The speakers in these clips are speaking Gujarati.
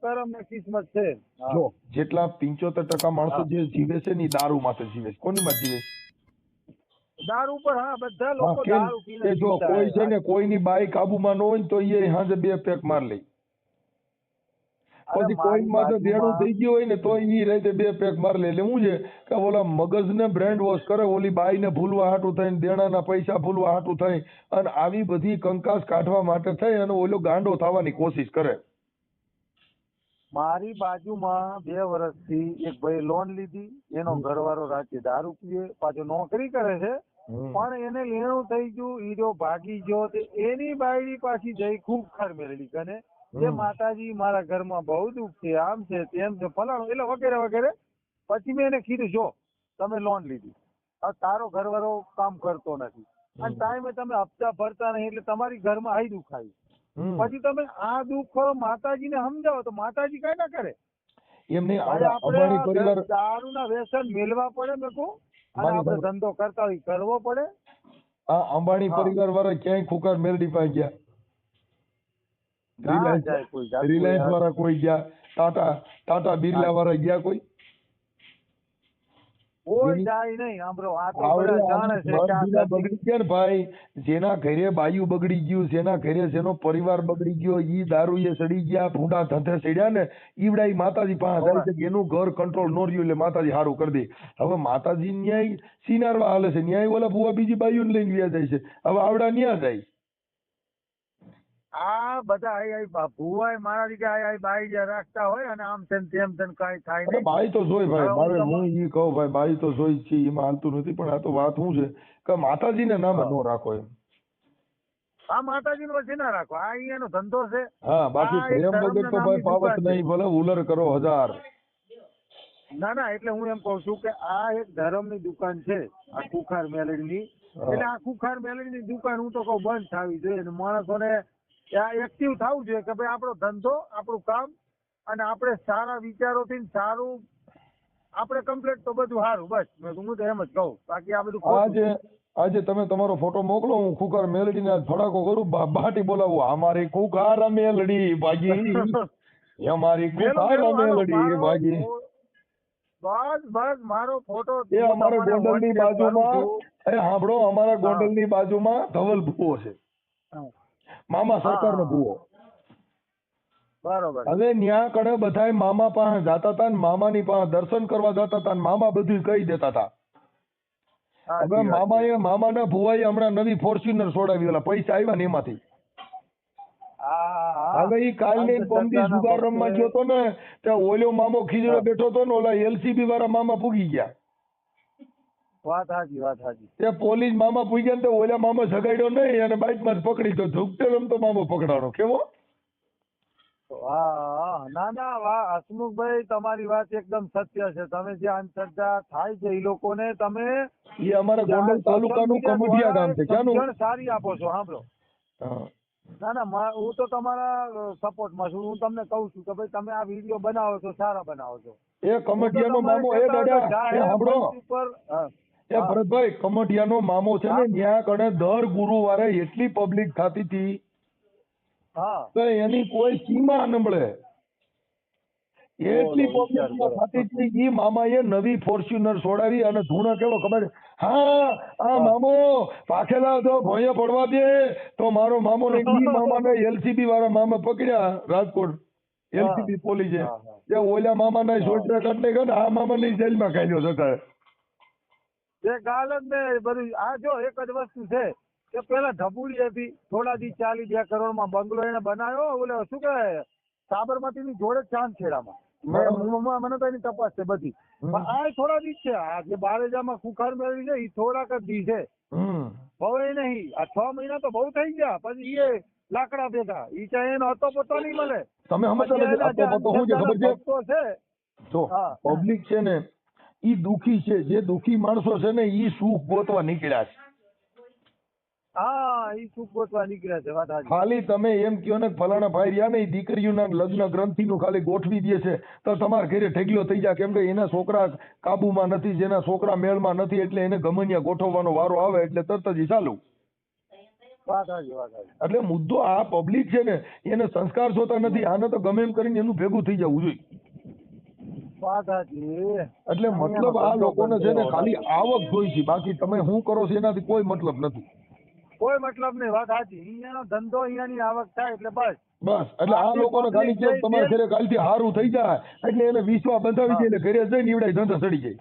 કરમ ને કિસ્મત છે. હા. જો જેટલા 75% માણસો જે જીવે છે ને ઈ દારૂ માટે જીવે છે. કોની માટે જીવે છે? દારૂ પર. હા, બધા હા, લોકો કેમ દારૂ પીને કે જો જીવતા કોઈ છે હોય. ને કોઈની બાઈ કાબુમાં ન હોય ને તો એ હાજે 2 પેક માર લે. અરે પછી કોઈ મારી માં દેણું બાજુમાં થઈ ગયું હોય ને તો ઈ રાતે 2 પેક માર લે. એટલે શું છે કે ઓલા મગજને બ્રેન્ડ વોશ કરે, ઓલી બાઈને ભૂલવા હાટું થઈને, દેણાના પૈસા ભૂલવા હાટું થઈ અને આવી બધી કંકાસ કાઢવા માટે થઈ અને ઓલો ગાંડો થવાની કોશિશ કરે. મારી બાજુમાં 2 વર્ષથી એક ભાઈ લોન લીધી, એનો ઘરવાળો રાતે દારૂ પીએ, પાછો નોકરી કરે છે, પણ એને લેણું થઈ ગયું, હીરો ભાગી ગયો. તો એની બાયડી પાછી જઈ ખૂબ ખાર મેળવી કને જે માતાજી મારા ઘરમાં બહુ દુઃખ છે, આમ છે તેમ છે ફલાણું, એટલે વગેરે વગેરે. પછી મેં એને કીધું, જો તમે લોન લીધી, હવે તારો ઘરવાળો કામ કરતો નથી અને ટાઈમે તમે હપ્તા ભરતા નહીં, એટલે તમારી ઘરમાં આઈ દુઃખ આવી. પછી તમે આ દુઃખ માતાજીને સમજાવો તો માતાજી કઈ ના કરે. એમને આપણે દારૂના વ્યસન મેળવા પડે મેં કહું, અને આપણે ધંધો કરતા હોય કરવો પડે. આ અંબાણી પરિવાર વાળા ક્યાંય ખુકાર મેલડી પાસે ગયા? રિલાયન્સ વાળા કોઈ ગયા? ટાટા બિરલા વાળા ગયા કોઈ? કોઈ જાય નહીં. આંબરો આ તો બધા જાણે છે કે આ બગડી ગયા ને ભાઈ, જેના ઘરે બાયું બગડી ગયું, જેના ઘરે જેનો પરિવાર બગડી ગયો, ઈ દારૂએ સડી ગયા, ભૂંડા ધંધે સડ્યા ને, ઈવડા ઈ માતાજી પાસે જાય છે કે એનું ઘર કંટ્રોલ નો રહ્યું એટલે માતાજી સારું કરી દે. હવે માતાજી ન્યાય સિનારવા હાલે છે, ન્યાય ઓલા ભૂવા બીજી બાયું લઈને વ્યા જાય છે. હવે આવડા ન્યા જાય. આ બધા ભુવાય મારા રીતે બાઈ રાખતા હોય અને આમ તેમ તેમ તેમ કઈ થાય નહીં. બાઈ તો જોઈ ભાઈ, મારે હું ઈ કહું ભાઈ, બાઈ તો જોઈ છે, એમાં હાલતું નથી. પણ આ તો વાત શું છે કે માતાજીને નામે ન રાખો એમ. આ માતાજીનો પછી ના રાખો, આ અહીંયાનો ધંધો છે. હા, બાકી પ્રેમ વગર તો ભાઈ પાવત નહીં, ભલે ઉલર કરો 1000. ના ના, એટલે હું એમ કઉ છું કે આ એક ધર્મની દુકાન છે, આ ખુખાર મેલડીની. એટલે આ ખુખાર મેલડીની દુકાન હું તો કહું બંધ થવી જોઈએ અને માણસોને એક્ટિવ થવું જોઈએ કે ભાઈ આપણો ધંધો, આપણું કામ, અને આપણે સારા વિચારોથી સારું આપણે કમ્પ્લીટ તો બધું સારું. બસ હું તો એમ જ કહું, બાકી આ બધું આજે તમે તમારો ફોટો મોકલો, હું ખુખાર મેલડીને ફડાકો કરું, બાટી બોલાવું, અમારી ખુખાર મેલડી ભાગી, અમારી ખુખાર મેલડી ભાગી. બસ મારો ફોટો એ અમારા ગોંડલની બાજુમાં, સાંભળો, અમારા ગોંડલની બાજુમાં ધવલ ભૂવો છે, મામા સરકારનો ભૂવો. બરોબર. હવે ન્યા કણે બધાય મામા પાસે જતા હતા ને મામાની પાસે દર્શન કરવા જતા હતા ને મામા બધું કહી દેતા હતા. હવે મામાના ભુવાએ હમણાં નવી ફોર્ચ્યુનર છોડાવી, ઓલા પૈસા આવ્યા ને એમાંથી. હવે ઈ કાલની પમદી જુગાર રમવા ગયો તો ને, ત્યાં ઓલો મામો ખીજડો બેઠો તો ને, ઓલા LCB વાળા મામા પૂગી ગયા. વાત હાજી. તે પોલીસ મામા પૂગ્યા ને તો ઓલા મામા જગાડ્યો નહીં અને બાઇક માં પકડી તો ઝુકતે રમતો મામો પકડાણો. કેવો? ના વાહ હસમુખભાઈ, તમારી વાત એકદમ સત્ય છે. તમે જે અંધશ્રદ્ધા થાય છે એ લોકોને તમે એ અમારા ગોંડલ તાલુકાનું કમઠિયા ગામ છે. ક્યાંનું? સારી આપો છો. સાંભળો, ના હું તો તમારા સપોર્ટમાં છું. હું તમને કઉ છું કે ભાઈ તમે આ વિડીયો બનાવો છો, સારા બનાવો છો. એ કમઠિયાનો મામો, એ દાદા સાંભળો, એ ભરતભાઈ, કમઠિયાનો મામો છે ને, ત્યાં કણે દર ગુરુવારે એટલી પબ્લિક થતી હતી તો એની કોઈ સીમા નમળે. એટલી પબ્લિક થતી હતી. ઈ મામાએ નવી ફોર્ચ્યુનર છોડાવી અને ધૂણો કેવો ખબર? હા, આ મામો પાખેલા જો ભોંયે પડવા દે તો મારો મામો ને ઈ મામાને LCB વાળા મામા પકડ્યા રાજકોટ LCB પોલીસે. ત્યાં ઓલા મામાના સોટરા કાઢને ગયો ને આ મામાની જેલમાં કાઢ્યો સરકારે. એ ગાલ જ ને બધું. આ જો એક જ વસ્તુ છે કે પેલા ઢબુડી હતી, થોડા દી 42 કરોડમાં બંગલો એને બનાવ્યો. ઓલે શું કહેવાય, સાબરમતી ની જોડે ચાંદખેડામાં. મને તો એની તપાસ છે બધી. આ થોડા દી છે. આ જે બારેજામાં ખુખાર મેળવી છે એ થોડાક જ દી છે, બહુ નહીં. આ 6 મહિના તો બહુ થઈ ગયા. પછી એ લાકડા ભેગા ઈ ચાહે એનો હતો પોતો નહીં મળે. તમે પબ્લિક છે ને ઈ દુખી છે. જે દુખી માણસો છે ને ઈ સુખ ગોતવા નીકળ્યા છે. ઈ સુખ ગોતવા નીકળ્યા છે. વાત સાચી. ખાલી તમે એમ કયો ને ફલાણા ભાઈ રહ્યા ને દીકરીઓના લગ્ન ગ્રંથિનું ખાલી ગોઠવી દે છે તો તમારા ઘરે ઠેકલો થઈ જાય. કેમ કે એના છોકરા કાબુમાં નથી, જેના છોકરા મેળમાં નથી, એટલે એને ગમનિયા ગોઠવવાનો વારો આવે એટલે તરત જ ચાલુ. વાત સાચી, વાત સાચી. એટલે મુદ્દો આ પબ્લિક છે ને એને સંસ્કાર જોતા નથી, આને તો ગમે એમ કરીને એનું ભેગું થઈ જવું જોઈએ. વાત સાચી. એટલે મતલબ આ લોકોને છે ને ખાલી આવક જોઈ છે, બાકી તમે શું કરો છો એનાથી કોઈ મતલબ નથી. કોઈ મતલબ નહીં. વાત સાચી. અહીંયાનો ધંધો, અહીંયાની આવક થાય એટલે બસ. એટલે આ લોકોને ખાલી કેમ તમારે ઘરે કાલથી હારું થઈ જાય એટલે એને વિશ્વાસ બંધાવી દે એટલે ઘરે જઈને ઈવડાય ધંધા ચડી જાય.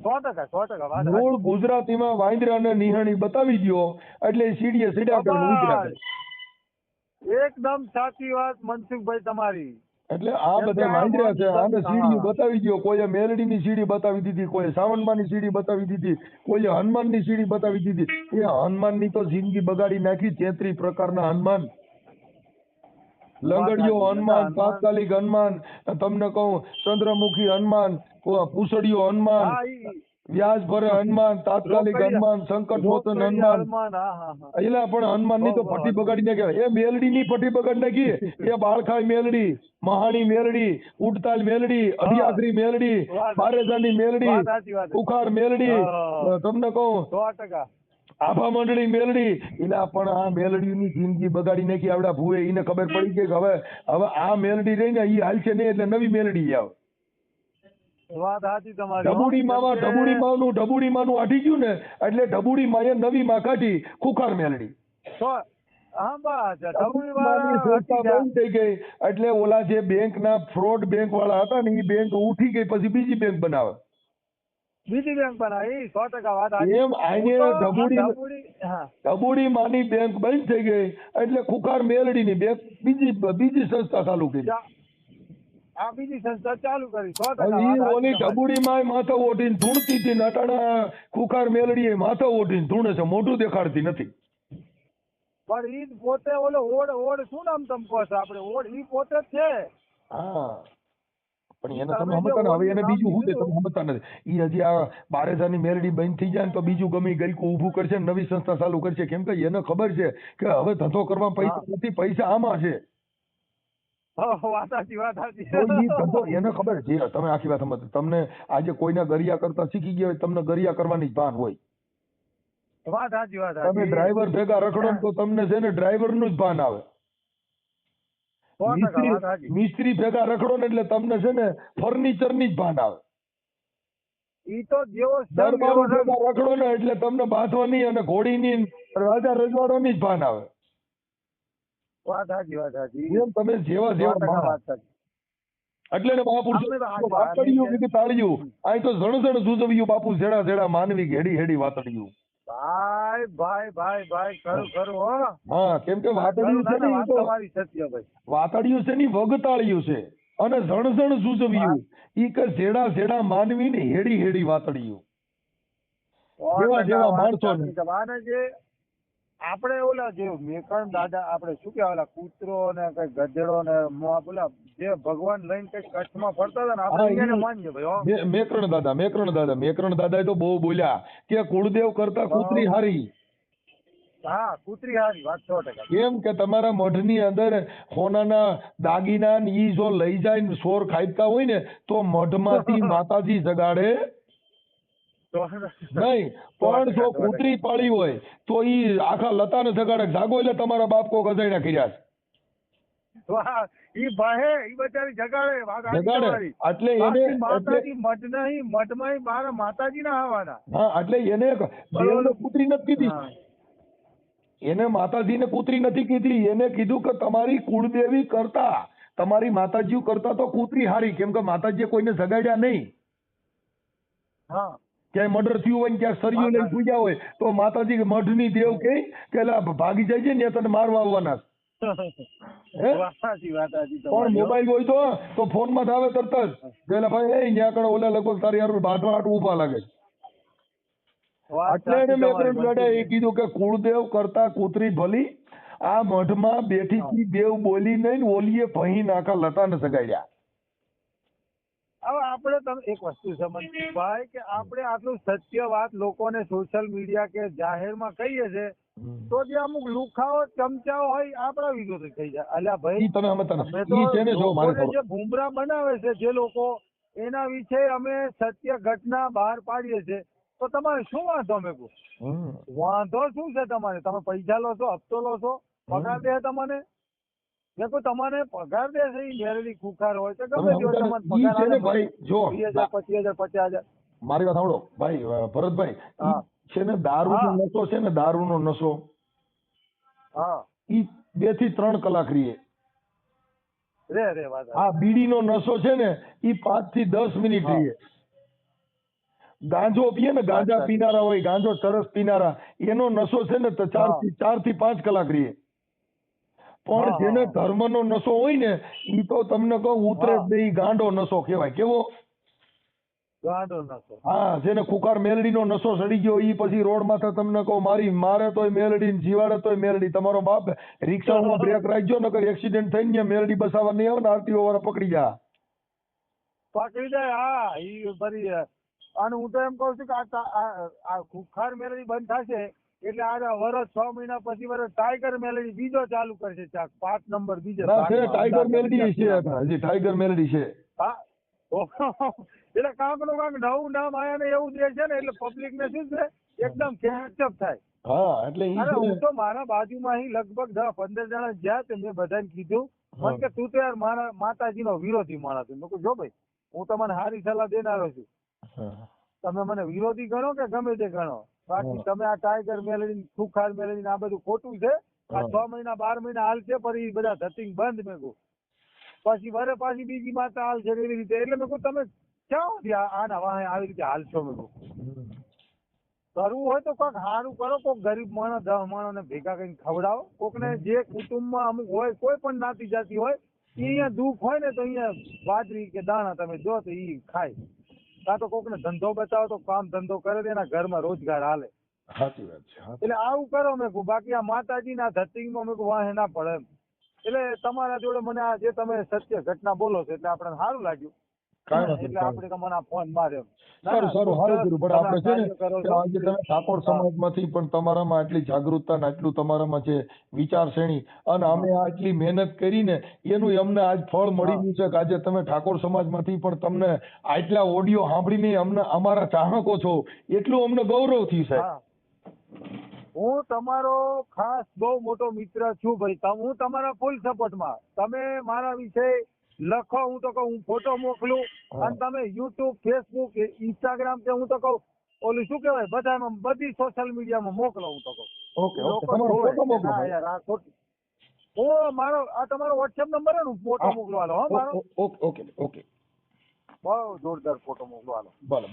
100%, 100% વાત મૂળ સાચી. ગુજરાતીમાં વાંદરા ને નિહાણી બતાવી દો એટલે સીડીએ સીડા કરીને ઉતર્યા કરે. એકદમ સાચી વાત મનસુખભાઈ તમારી. એટલે આ બધા વાંદરા છે, આને સીડીઓ બતાવી દો. કોઈએ મેલડીની સીડી બતાવી દીધી, કોઈએ સાવનમાની સીડી બતાવી દીધી, કોઈએ હનુમાનની સીડી બતાવી દીધી. એ હનુમાનની તો જિંદગી બગાડી નાખી. 33 પ્રકારના હનુમાન, લંગડીઓ હનુમાન, તાત્કાલિક હનુમાન, તમને કહું ચંદ્રમુખી હનુમાન, પૂછડીઓ હનુમાન, હા, ઈ વ્યાજ ભરે હનુમાન, તાત્કાલિક હનુમાન, સંકટ મોચન હનુમાન. હનુમાન, હા, હા, હા. એલા પણ હનુમાન ની તો પટ્ટી બગાડી નાખી. એ મેલડી ની પટ્ટી બગાડી નાખી. એ બાળખાઈ મેલડી, મહાણી મેલડી, ઉડતાલ મેલડી, અઢિયાત્રી મેલડી, બારેજાની મેલડી, વાત સાચી, વાત સાચી. ઉખાર મેલડી, તમને કહું 100%. આભા મંડળી મેલડી. એલા પણ આ મેલડી ની જિંદગી બગાડી નાખી આવડા ભૂએ. એને ખબર પડી ગઈ કે હવે આ મેલડી રહી ને એ હાલશે નહીં એટલે નવી મેલડી આવે. વાત સાચી તમારી. ઢબુડી મામાં ઢબુડી માનું આઠી ગયું ને એટલે ઢબુડી માએ નવી માં કાઢી ખુખાર મેલડી. હા, બસ. ઢબુડી માની વાળા સંસ્થા બંધ થઈ ગઈ એટલે ઓલા જે બેંક ના ફ્રોડ બેંક વાળા હતા ને એ બેંક ઉઠી ગઈ, પછી બીજી બેંક બનાવે. બીજી બેંક બનાવી. 100% વાત સાચી. એમ આઈને ઢબુડી માની બેંક બંધ થઈ ગઈ એટલે ખુખાર મેલડી ની બેંક બીજી સંસ્થા ચાલુ કરી. આ બીજી સંસ્થા ચાલુ કરી. 100% ઓલી ઢબુડી માં માથા ઓઢીને ધૂણતી હતી, નટાણા ખુખાર મેલડી માથા ઓઢીને ધૂણે છે, મોઢું દેખાડતી નથી. પણ ઈ પોતે ઓલો ઓડ શું નામ તમે કહો છો? આપણે ઓડ ઈ પોતે જ છે. હા, પણ એને તમે સમજતા ને. હવે એને બીજું શું છે તમે સમજતા નથી. ઈ હજી આ બારેજાની મેલડી બંધ થઈ જાય ને તો બીજું ગમે ગલકું ઊભું કરશે, નવી સંસ્થા ચાલુ કરશે. કેમ કે એને ખબર છે કે હવે ધંધો કરવા પૈસા નથી, પૈસા આમાં છે. વાત સાચી, વાત સાચી. એને ખબર છે. તમે આખી વાત સમજ. તમને આજે કોઈના ગરિયા કરતા શીખી ગયા હોય, તમને ગરિયા કરવાની જ ભાન હોય. વાત સાચી, વાત તમે સાચી. ડ્રાઈવર ભેગા રખડો ને તો તમને છે ને ડ્રાઈવર નું જ ભાન આવે. 100% વાત સાચી. મિસ્ત્રી ભેગા રખડો ને એટલે તમને છે ને ફર્નિચર ની જ ભાન આવે. ઈ તો જેવો દરબારો ભેગા રખડો ને એટલે તમને બાંધવાની અને ઘોડીની રાજા રજવાડોની જ ભાન આવે. વાત સાચી, વાત સાચી. એમ તમે જેવા જેવા વાત સાચી. એટલે ને મહાપુરુષો વાતડિયું કે તાળિયું, અહીં તો જણ જુજવ્યું બાપુ, જેડા જેડા માનવી હેડી હેડી વાતડિયું. ભાઈ ખરું હો. હા, કેમ કે વાતડિયું છે ને તમારી સત્ય ભાઈ. વાતડિયું છે ને વગતાળિયું છે અને જણ જુજવ્યું ઈ કે જેડા જેડા માનવી ને હેડી હેડી વાતડિયું. જેવા જેવા માણસો ને જે આપણે ઓલા જે મેકણ દાદા, આપણે શું કહેવાય ઓલા કૂતરો ને કઈ ગધેડો ને ઓલા જે ભગવાન લઈને કઈ કચ્છમાં ફરતા હતા ને, આપણે એને માનીએ ભાઈ. મેકરણ દાદા તો બહુ બોલ્યા કે કુળદેવ કરતા કૂતરી હારી. હા, કૂતરી હારી. વાત 100%. કેમ કે તમારા મઢની અંદર સોનાના દાગીના ઈ જો લઈ જાય ને સોર ખાઈતા હોય ને તો મઢમાંથી માતાજી જગાડે નહીં. પણ જો કૂતરી પાળી હોય તો ઈ આખા લતાને જગાડે. જાગો એટલે તમારા બાપ કોક અજાણ્યા કર્યા છે. ઈ ભાહે ઈ બચારી જગાડે. એટલે એને માતાજી મઠમાં બાર માતાજી ના આવવાના. હા, એટલે એને દેવને કૂતરી નથી કીધી. એને માતાજીને કૂતરી નથી કીધી. એને કીધું કે તમારી કુળદેવી કરતા, તમારી માતાજી કરતા તો કૂતરી હારી. કેમ કે માતાજીએ કોઈને જગાડ્યા નહીં. હા, ક્યાંય મર્ડર થયું હોય ને ક્યાંક સરિયું લઈને પૂજ્યા હોય તો માતાજી મઢની દેવ કે ભાગી જાય છે ને તને મારવા આવવાના. પણ મોબાઈલ હોય તો ફોન માં આવે તરત જ પેલા ભાઈ ત્યાં કણ ઓલા લગભગ તારી હારું બાંધવા હાટું ઉભા લાગે. એટલે એને મેકરણ દાદાએ કીધું કે કુળદેવ કરતા કૂતરી ભલી. આ મઢમાં બેઠી દેવ બોલી નહીં, ઓલીએ ભહી નાખા લતાને સગાડ્યા. હવે આપણે તમે એક વસ્તુ સમજ ભાઈ કે આપણે આટલું સત્ય વાત લોકોને સોશિયલ મીડિયા કે જાહેરમાં કહીએ છે તો જે અમુક લુખાઓ ચમચાઓ હોય આપણા વિરોધી થઈ જાય. અલ્યા ભાઈ તમે જે ભૂમરા બનાવે છે જે લોકો, એના વિશે અમે સત્ય ઘટના બહાર પાડીએ છીએ. તો તમારે શું વાંધો મેં કહ્યું? વાંધો શું છે તમારે? તમે પૈસા લો છો, હપ્તો લો છો, પગાર દે તમને? મેં કહ્યું તમારે પગાર દે છે ઈ મેરડી ખુખાર હોય તો ગમે તે હોય, તમને ઈ પગાર છે ને આલે ભાઈ, જો 20,000, 25,000, 50,000. મારી વાત સાંભળો ભાઈ, ભરતભાઈ, ઈ હા. છે ને દારૂનો હા. નશો છે ને, દારૂનો નશો હા ઈ 2 થી 3 કલાક રહીએ. રે વાત આ બીડીનો નશો છે ને ઈ 5 થી 10 મિનિટ હા. રહીએ. ગાંજો પીએ ને, ગાંજા અચ્છા. પીનારા હોય, ગાંજો ચરસ પીનારા, એનો નશો છે ને તો 4 હા. થી 5 કલાક રહીએ. પણ હા, જેને હા. ધર્મનો નશો હોય ને ઈ તો તમને કહું ઉતરે જ હા. નહીં. ગાંડો નશો કહેવાય. કેવો? ગાંડો નશો. હા, જેને ખુખાર મેલડીનો નશો સડી ગયો ઈ પછી રોડ માથે તમને કહું મારે તોય મેલડી ને જીવાડે તોય મેલડી. તમારો બાપ રિક્ષામાં બ્રેક રાખજો નકર એક્સિડન્ટ થઈને ત્યાં મેલડી બસાવવા નહીં આવે ને આરટીઓ વાળા પકડી જા. પકડી જાય. હા ઈ ફરી અને હું તો એમ કહું છું કે આ ખુખાર મેલડી બંધ થશે એટલે આ વર્ષ 6 મહિના પછી વર્ષ ટાઈગર મેલડી બીજો ચાલુ કરશે. 5 નંબર બીજે ના છે, ભાગમાં, ટાઈગર મેલડી છે, અમદાવાદમાં. હજી ટાઈગર મેલડી છે. હા એટલે કાંક નું કાંક નવું નામ આયા ને એવું દે છે ને એટલે પબ્લિક ને શું છે એકદમ કેચઅપ થાય. હા, એટલે ઈ અરે છે ને. હું તો મારા બાજુમાં અહીં લગભગ 10-15 જણા જ્યાં તે મેં બધાને કીધું મને કે તું તો યાર મારા માતાજીનો વિરોધી માણસ છે. મેં કહ્યું જો ભાઈ હું તમને સારી સલાહ દેનારો છું, તમે મને વિરોધી ગણો કે ગમે તે ગણો, બાકી તમે આ ટાઈગર મેલડી ખુખાર મેલડી આ બધું ખોટું છે. આ 6 મહિના 12 મહિના હાલ છે પર એ બધા ધતિંગ બંધ. મેં કહ્યું પછી વરે પાછી બીજી માતા હાલ છે એવી રીતે. એટલે મેં કહ્યું તમે ક્યાંથી આના વાહે આવી રીતે હાલશો? મેં કહ્યું કરવું હોય તો કોઈક સારું કરો, કોઈક ગરીબ માણસ 10 માણસને ભેગા કરીને ખવડાવો. કોકને જે કુટુંબમાં અમુક હોય કોઈ પણ નાતી જાતિ હોય ઈ અહીંયા દુઃખ હોય ને તો અહીંયા બાજરી કે દાણા તમે જો તો ઈ ખાય. કાં તો કોકને ધંધો બતાવો તો કામ ધંધો કરે તો એના ઘરમાં રોજગાર હાલે. સાચી વાત છે. એટલે આવું કરો. મેં કહું બાકી આ માતાજીના ધતિંગમાં મેં કહું વાહે ના પડે એમ. એટલે તમારા જોડે મને આ જે તમે સત્ય ઘટના બોલો છો એટલે આપણે સારું લાગ્યું. એટલે આપણે તમને આ ફોન માર્યો. સારું સારું કર્યું. પણ આપણે છે ને કે આજે તમે ઠાકોર સમાજમાંથી પણ તમારામાં આટલી જાગૃતતા ને આટલું તમારામાં છે વિચારશ્રેણી અને અમે આટલી મહેનત કરીને એનું અમને આજ ફળ મળી ગયું છે કે આજે તમે ઠાકોર સમાજમાંથી પણ તમને આટલા ઓડિયો સાંભળીને અમને અમારા ચાહકો છો એટલું અમને ગૌરવ થયું સાહેબ. હું તમારો ખાસ બહુ મોટો મિત્ર છું ભાઈ. હું તમારા ફૂલ સપોર્ટમાં. તમે મારા વિશે લખો, હું તો કહું હું ફોટો મોકલું અને તમે યુટ્યુબ, ફેસબુક, ઇન્સ્ટાગ્રામ કે હું તો કહું ઓલું શું કહેવાય બધામાં બધી સોશિયલ મીડિયામાં મોકલો. હું તો કહું હું મારો આ તમારો વોટ્સએપ નંબર હે ને હું ફોટો મોકલવાનો. હા મારો ઓકે બહુ જોરદાર ફોટો મોકલવાનો. ભલે.